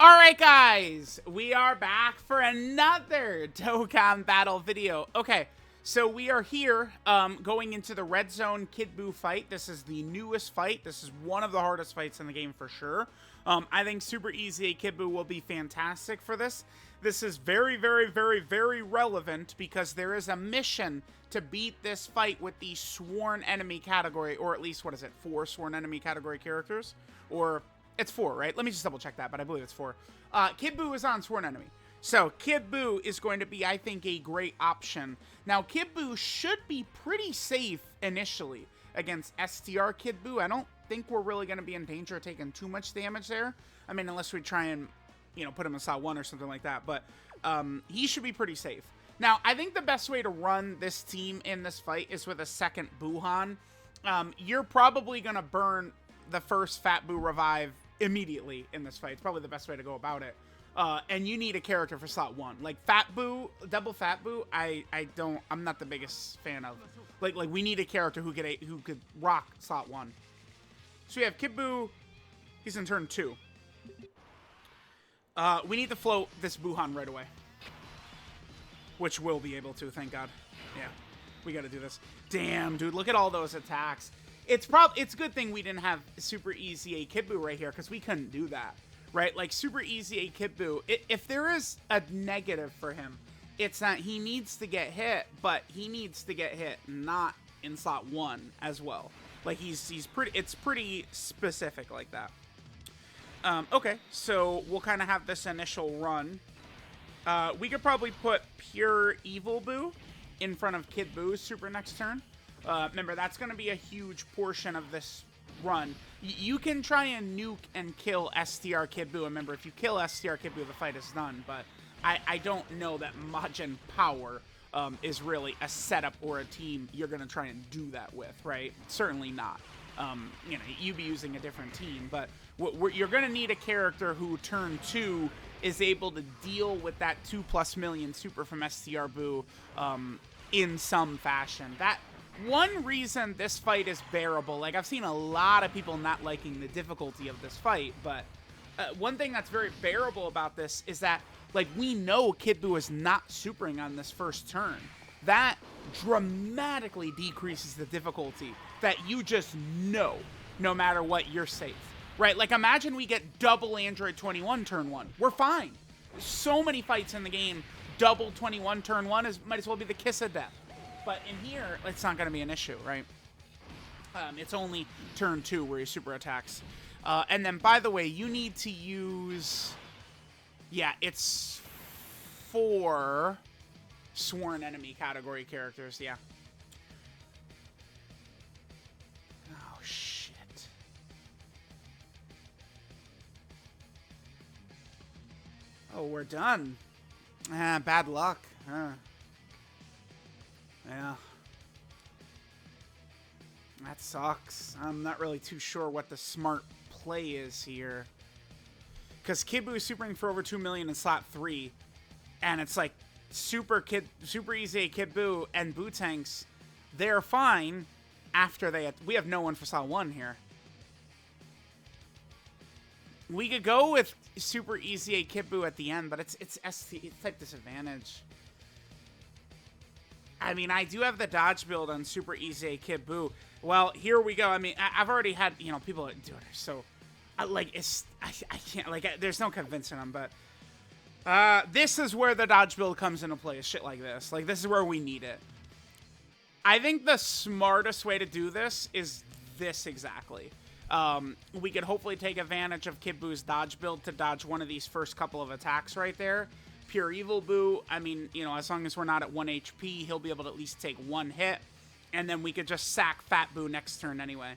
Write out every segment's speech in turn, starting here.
Alright guys, we are back for another Dokkan battle video. Okay, so we are here going into the Red Zone Kid BUU fight. This is the newest fight. This is one of the hardest fights in the game for sure. I think Super EZA Kid BUU will be fantastic for this. This is very relevant because there is a mission to beat this fight with the sworn enemy category, or at least, what is it, 4 sworn enemy category characters? Or... it's 4, right? Let me just double check that, but I believe it's 4. Kid BUU is on Sworn Enemy. So, Kid BUU is going to be, I think, a great option. Now, Kid BUU should be pretty safe initially against STR Kid BUU. I don't think we're really going to be in danger of taking too much damage there. I mean, unless we try and, you know, put him in slot 1 or something like that. But he should be pretty safe. Now, I think the best way to run this team in this fight is with a second Buuhan. You're probably going to burn the first Fat BUU revive immediately in this fight. It's probably the best way to go about it. And you need a character for slot 1. Like Fat BUU, double Fat BUU, I'm not the biggest fan of. Like we need a character who could rock slot 1. So we have Kid BUU. He's in turn 2. We need to float this Buuhan right away. Which we'll be able to, thank God. Yeah, we gotta do this. Damn, dude, look at all those attacks. It's a good thing we didn't have Super EZA Kid BUU right here, because we couldn't do that, right? Like, Super EZA Kid BUU, if there is a negative for him, it's that he needs to get hit, but he needs to get hit not in slot 1 as well. Like, it's pretty specific like that. Okay, so we'll kind of have this initial run. We could probably put Pure Evil BUU in front of Kid BUU's Super next turn. Remember, that's going to be a huge portion of this run. You can try and nuke and kill STR Kid BUU. Remember, if you kill STR Kid BUU, the fight is done. But I don't know that Majin Power is really a setup or a team you're going to try and do that with, right? Certainly not. You know, you'd be using a different team. But you're going to need a character who, turn 2, is able to deal with that 2+ million super from STR BUU in some fashion. One reason this fight is bearable, like I've seen a lot of people not liking the difficulty of this fight, but one thing that's very bearable about this is that, like, we know Kid BUU is not supering on this first turn. That dramatically decreases the difficulty that you just know, no matter what, you're safe, right? Like, imagine we get double Android 21 turn 1. We're fine. So many fights in the game, double 21 turn 1 might as well be the kiss of death. But in here, it's not going to be an issue, right? It's only turn 2 where he super attacks. And then, by the way, you need to use... yeah, it's 4 sworn enemy category characters, yeah. Oh, shit. Oh, we're done. Bad luck. Yeah. That sucks. I'm not really too sure what the smart play is here. Because Kid BUU is supering for over 2 million in slot 3. And it's like Super EZA Kid BUU and BUU tanks, they're fine after we have no one for slot 1 here. We could go with Super EZA Kid BUU at the end, but it's type disadvantage. I mean, I do have the dodge build on Super EZA Kid BUU. Well, here we go. I mean, I've already had, you know, people that do it. So, like, I can't, like, there's no convincing them. But this is where the dodge build comes into play. Shit like this. Like, this is where we need it. I think the smartest way to do this is this exactly. We could hopefully take advantage of Kid BUU's dodge build to dodge one of these first couple of attacks right there. Pure Evil BUU, I mean, you know, as long as we're not at 1 HP, he'll be able to at least take 1 hit. And then we could just sack Fat BUU next turn anyway.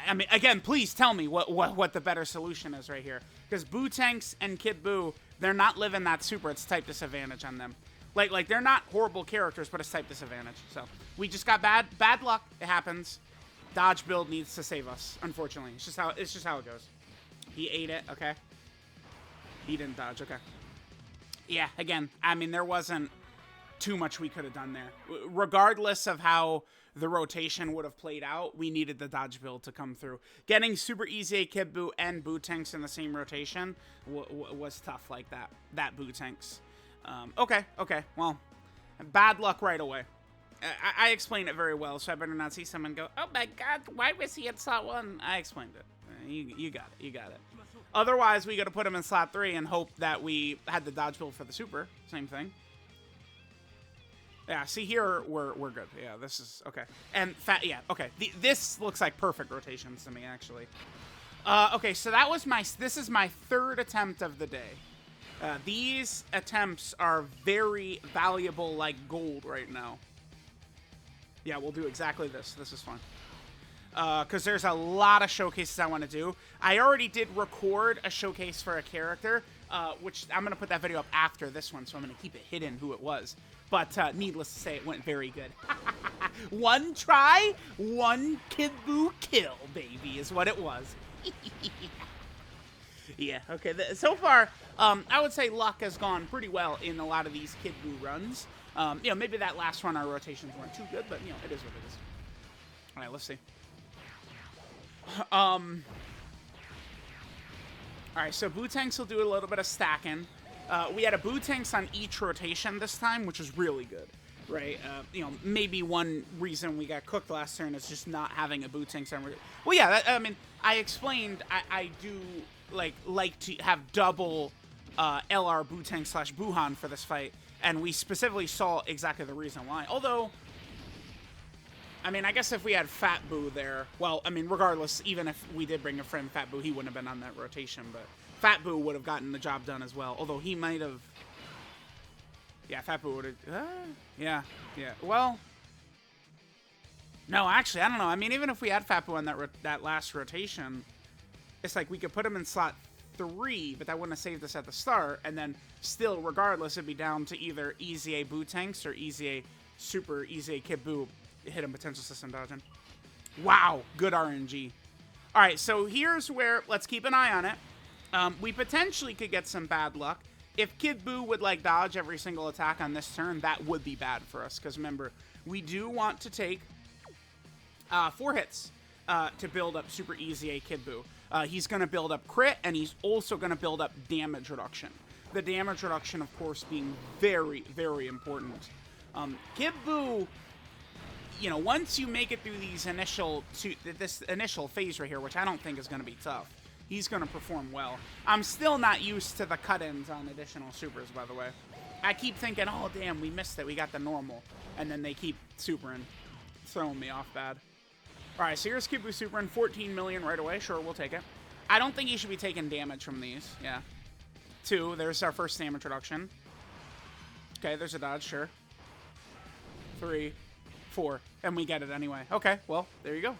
I mean, again, please tell me what the better solution is right here. Because BUU tanks and Kid BUU, they're not living that super. It's type disadvantage on them. Like they're not horrible characters, but it's type disadvantage. So we just got bad luck. It happens. Dodge build needs to save us, unfortunately. It's just how it goes. He ate it, okay. He didn't dodge, okay. Yeah, again, I mean, there wasn't too much we could have done there. Regardless of how the rotation would have played out, we needed the dodge build to come through. Getting Super EZA Kid Buu and Buu Tanks in the same rotation was tough like that. That Buu Tanks. Okay, well, bad luck right away. I explained it very well, so I better not see someone go, oh my god, why was he in slot 1? I explained it. You got it. Otherwise, we got to put him in slot 3 and hope that we had the dodge build for the super. Same thing. Yeah, see here, we're good. Yeah, this is, okay. And, okay. This looks like perfect rotations to me, actually. Okay, so this is my 3rd attempt of the day. These attempts are very valuable like gold right now. Yeah, we'll do exactly this. This is fun. Because there's a lot of showcases I want to do. I already did record a showcase for a character, which I'm going to put that video up after this one, so I'm going to keep it hidden who it was. But needless to say, it went very good. One try, one Kid Buu kill, baby, is what it was. Yeah, okay. So far, I would say luck has gone pretty well in a lot of these Kid Buu runs. You know, maybe that last run our rotations weren't too good, but, you know, it is what it is. All right, let's see. All right, so Buu Tanks will do a little bit of stacking. We had a Buu Tanks on each rotation this time, which was really good, right? You know, maybe one reason we got cooked last turn is just not having a Buu Tanks on. Well, yeah, I mean, I explained I do like to have double LR Buu Tank / Buuhan for this fight, and we specifically saw exactly the reason why. Although, I mean, I guess if we had Fat Buu there, well, I mean, regardless, even if we did bring a friend Fat Buu, he wouldn't have been on that rotation, but Fat Buu would have gotten the job done as well. Although he might have, yeah, Fat Buu would have, yeah. Well, no, actually, I don't know. I mean, even if we had Fat Buu on that last rotation, it's like we could put him in slot 3, but that wouldn't have saved us at the start, and then still, regardless, it'd be down to either EZA Buu Tanks or EZA Super EZA Kid Buu. Hit him potential system dodging. Wow, good RNG. All right, so here's where, let's keep an eye on it. We potentially could get some bad luck. If Kid Buu would like dodge every single attack on this turn, that would be bad for us. Because remember, we do want to take 4 hits to build up Super EZA Kid Buu. He's going to build up crit, and he's also going to build up damage reduction. The damage reduction, of course, being very, very important. Kid Buu, you know, once you make it through these this initial phase right here, which I don't think is going to be tough, he's going to perform well. I'm still not used to the cut-ins on additional supers, by the way. I keep thinking, oh, damn, we missed it. We got the normal. And then they keep supering, throwing me off bad. All right, so here's Kid Buu supering 14 million right away. Sure, we'll take it. I don't think he should be taking damage from these. Yeah. 2, there's our first damage reduction. Okay, there's a dodge, sure. 3, 4, and we get it anyway. Okay, well, there you go.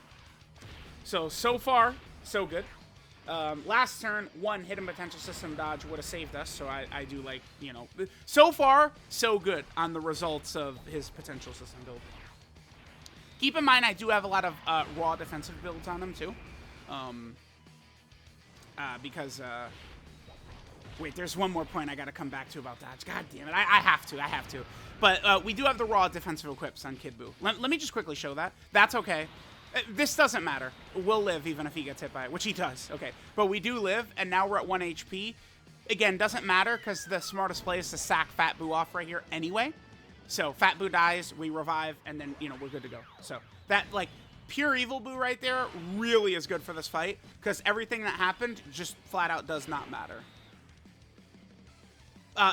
So far, so good. Last turn, 1 hidden potential system dodge would have saved us, so I do like, you know, so far, so good on the results of his potential system build. Keep in mind, I do have a lot of raw defensive builds on him, too. Because, wait, there's one more point I gotta come back to about dodge. God damn it, I have to. But we do have the raw defensive equips on Kid Buu. Let me just quickly show that. That's okay. This doesn't matter. We'll live even if he gets hit by it, which he does. Okay, but we do live, and now we're at 1 HP. Again, doesn't matter because the smartest play is to sack Fat Buu off right here anyway. So Fat Buu dies, we revive, and then, you know, we're good to go. So that, like, pure evil Buu right there really is good for this fight because everything that happened just flat out does not matter.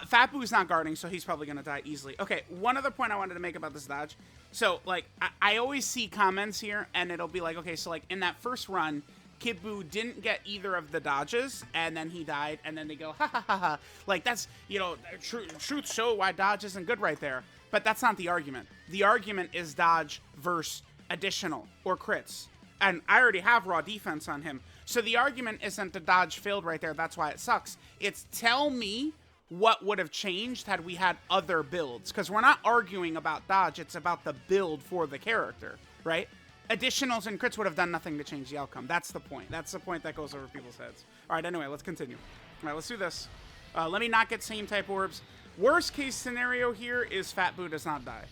Fat Boo's not guarding, so he's probably going to die easily. Okay, one other point I wanted to make about this dodge. So, like, I always see comments here, and it'll be like, okay, so, like, in that first run, Kid Buu didn't get either of the dodges, and then he died, and then they go, ha, ha, ha, ha. Like, that's, you know, truth show why dodge isn't good right there. But that's not the argument. The argument is dodge versus additional or crits. And I already have raw defense on him. So the argument isn't the dodge failed right there, that's why it sucks. It's tell me what would have changed had we had other builds. Because we're not arguing about dodge, it's about the build for the character, right? Additionals and crits would have done nothing to change the outcome. That's the point. That's the point that goes over people's heads. All right, anyway, let's continue. All right, let's do this. Let me not get same type orbs. Worst case scenario here is Fat Boo does not die.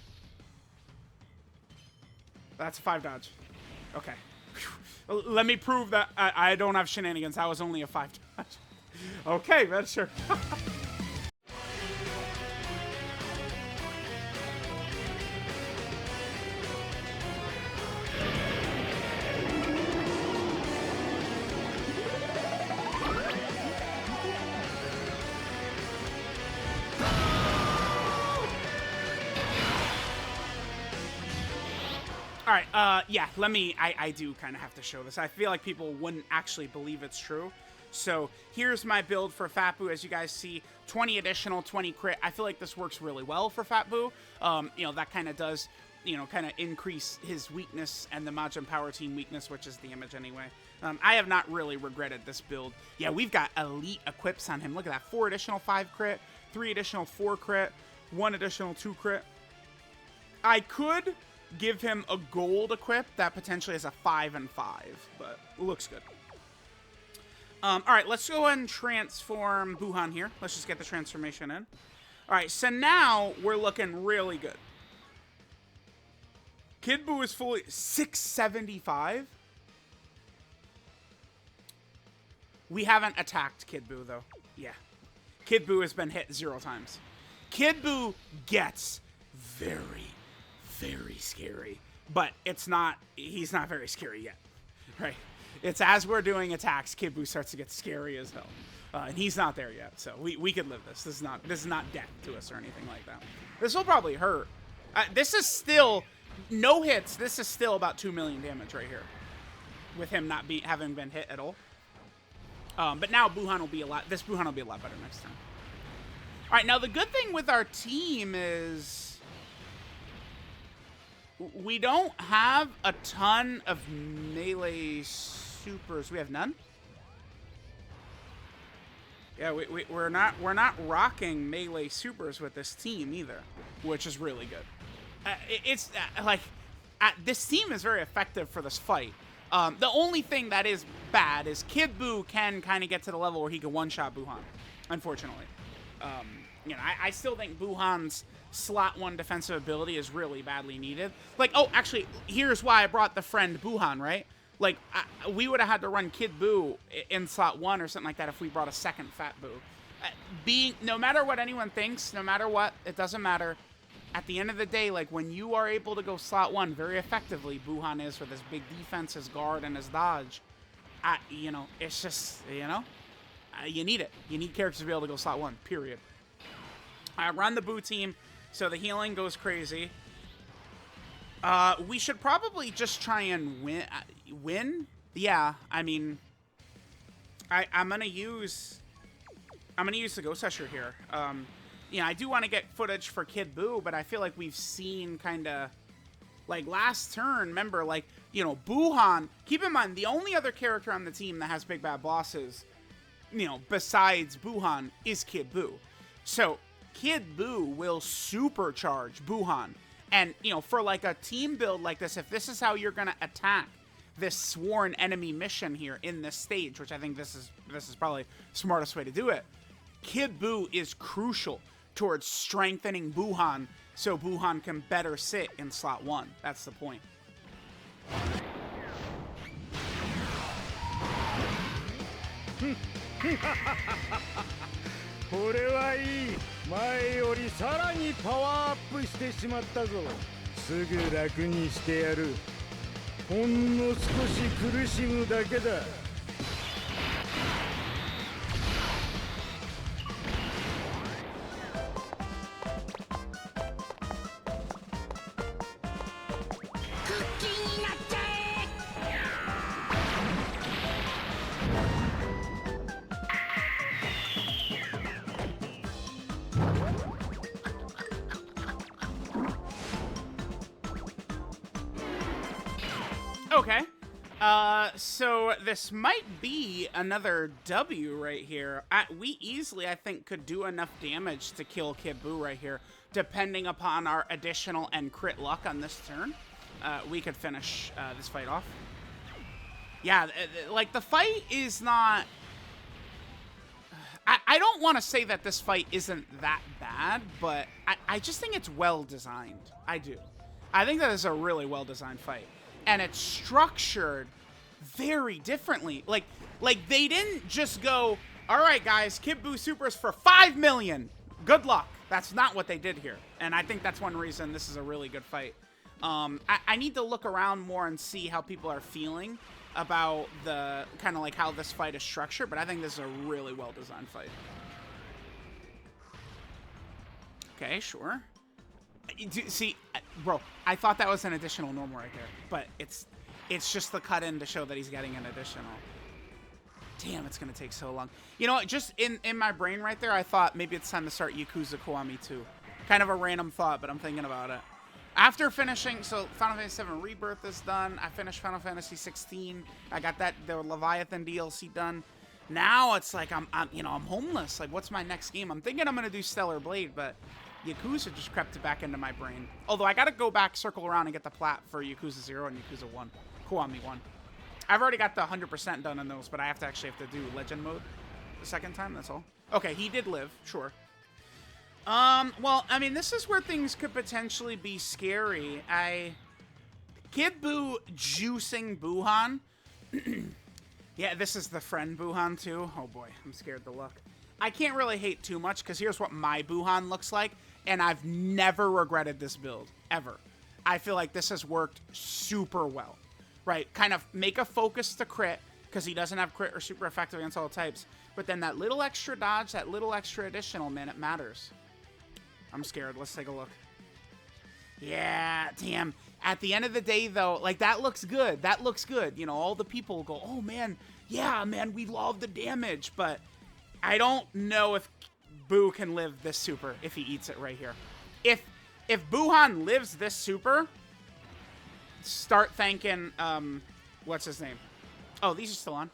That's a 5 dodge. Okay. Let me prove that I don't have shenanigans. That was only a 5 dodge. Okay, man, sure. All right, yeah, I do kind of have to show this. I feel like people wouldn't actually believe it's true. So here's my build for Fat Boo. As you guys see, 20 additional, 20 crit. I feel like this works really well for Fat Boo. You know, that kind of does, you know, kind of increase his weakness and the Majin Power Team weakness, which is damage anyway. I have not really regretted this build. Yeah, we've got elite equips on him. Look at that, 4 additional 5 crit, 3 additional 4 crit, 1 additional 2 crit. I could give him a gold equip that potentially has a 5 and 5, but looks good. All right, let's go ahead and transform Buhan here. Let's just get the transformation in. All right, so now we're looking really good. Kid Buu is fully 675. We haven't attacked Kid Buu, though. Yeah. Kid Buu has been hit 0 times. Kid Buu gets very, very scary. But it's not, he's not very scary yet. Right? It's as we're doing attacks, Kid Buu starts to get scary as hell. And he's not there yet, so we could live this. This is not death to us or anything like that. This will probably hurt. This is still, no hits, this is still about 2 million damage right here. With him not having been hit at all. But now Buhan will be this Buhan will be a lot better next turn. All right, now the good thing with our team is we don't have a ton of melee supers. We have none. Yeah, we're not rocking melee supers with this team either, which is really good. It's like this team is very effective for this fight. The only thing that is bad is Kid Buu can kind of get to the level where he can one-shot Buhan, unfortunately. You know, I still think Buhan's slot 1 defensive ability is really badly needed. Like, oh, actually, here's why I brought the friend Buhan, right? Like, we would have had to run Kid Buu in slot 1 or something like that if we brought a second Fat Buu. No matter what anyone thinks, no matter what, it doesn't matter. At the end of the day, like, when you are able to go slot 1 very effectively, Buhan is with his big defense, his guard, and his dodge, you know, it's just, you know, you need it. You need characters to be able to go slot 1, period. I run the Buu team, so the healing goes crazy. We should probably just try and win? Yeah, I mean, I'm gonna use the Ghost Usher here. You know, I do want to get footage for Kid Buu, but I feel like we've seen kind of, like, last turn, remember, like, you know, Buhan, keep in mind, the only other character on the team that has big bad bosses, you know, besides Buhan, is Kid Buu. So, Kid Buu will supercharge Buhan. And, you know, for, like, a team build like this, if this is how you're going to attack this sworn enemy mission here in this stage, which I think this is probably the smartest way to do it, Kid Buu is crucial towards strengthening Buhan so Buhan can better sit in slot 1. That's the point. Okay, so this might be another W right here. We easily, I think, could do enough damage to kill Kid Buu right here, depending upon our additional and crit luck on this turn. We could finish this fight off. Yeah, like, the fight is not... I don't want to say that this fight isn't that bad, but I just think it's well designed. I do. I think that is a really well designed fight. And it's structured very differently. Like they didn't just go, all right, guys, Kid Buu Supers for 5 million. Good luck. That's not what they did here. And I think that's one reason this is a really good fight. I need to look around more and see how people are feeling about the kind of like how this fight is structured, but I think this is a really well designed fight. Okay, sure. See, bro, I thought that was an additional normal right there, but it's just the cut in to show that he's getting an additional. Damn, it's gonna take so long. You know, just in my brain right there, I thought maybe it's time to start Yakuza Kiwami 2. Kind of a random thought, but I'm thinking about it. After finishing, so Final Fantasy VII Rebirth is done. I finished Final Fantasy 16. I got the Leviathan DLC done. Now it's like I'm homeless. Like, what's my next game? I'm thinking I'm gonna do Stellar Blade, but Yakuza just crept back into my brain. Although I gotta go back, circle around, and get the plat for Yakuza 0 and Yakuza 1, Kiwami 1. I've already got the 100% done on those, but I have to do Legend mode the second time. That's all. Okay, he did live, sure. Well, I mean, this is where things could potentially be scary. Kid Buu juicing Buuhan. Yeah, this is the friend Buuhan, too. Oh, boy. I'm scared to look. I can't really hate too much, because here's what my Buuhan looks like, and I've never regretted this build, ever. I feel like this has worked super well, right? Kind of make a focus to crit, because he doesn't have crit or super effective against all types, but then that little extra dodge, that little extra additional, man, it matters. I'm scared. Let's take a look. Yeah, damn. At the end of the day, though, like, that looks good. That looks good. You know, all the people go, oh, man, yeah, man, we love the damage. But I don't know if Buu can live this super if he eats it right here. If Buuhan lives this super, start thanking, what's his name? Oh, these are still on.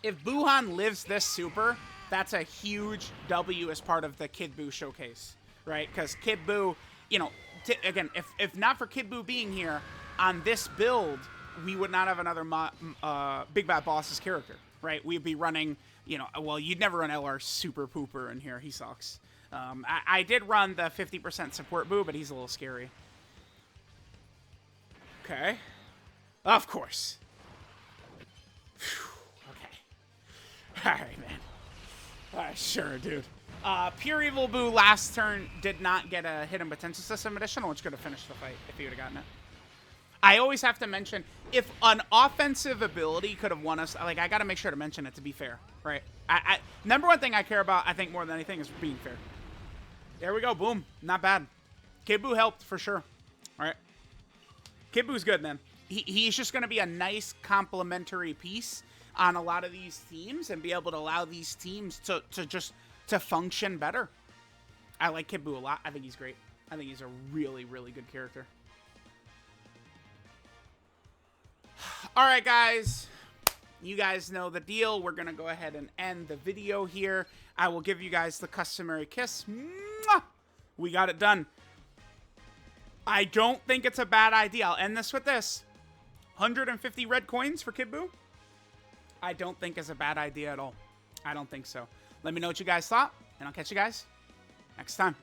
If Buuhan lives this super, that's a huge W as part of the Kid Buu showcase, right? Because Kid Buu, you know, again, if not for Kid Buu being here, on this build, we would not have another Big Bad Boss's character, right? We'd be running, you know, well, you'd never run LR Super Pooper in here. He sucks. I did run the 50% support Buu, but he's a little scary. Okay. Of course. Whew. Okay. All right, man. Sure, dude. Pure Evil Buu last turn did not get a Hidden Potential System additional, which could have finished the fight if he would have gotten it. I always have to mention, if an offensive ability could have won us, like, I got to make sure to mention it to be fair, right? Number one thing I care about, I think, more than anything, is being fair. There we go. Boom. Not bad. Kid Buu helped, for sure. All right. Kid Buu's good, man. He's just going to be a nice complementary piece on a lot of these teams and be able to allow these teams to function better. I like Kid Buu a lot. I think he's great. I think he's a really, really good character. All right, guys. You guys know the deal. We're going to go ahead and end the video here. I will give you guys the customary kiss. Mwah! We got it done. I don't think it's a bad idea. I'll end this with this. 150 red coins for Kid Buu. I don't think is a bad idea at all. I don't think so. Let me know what you guys thought, and I'll catch you guys next time.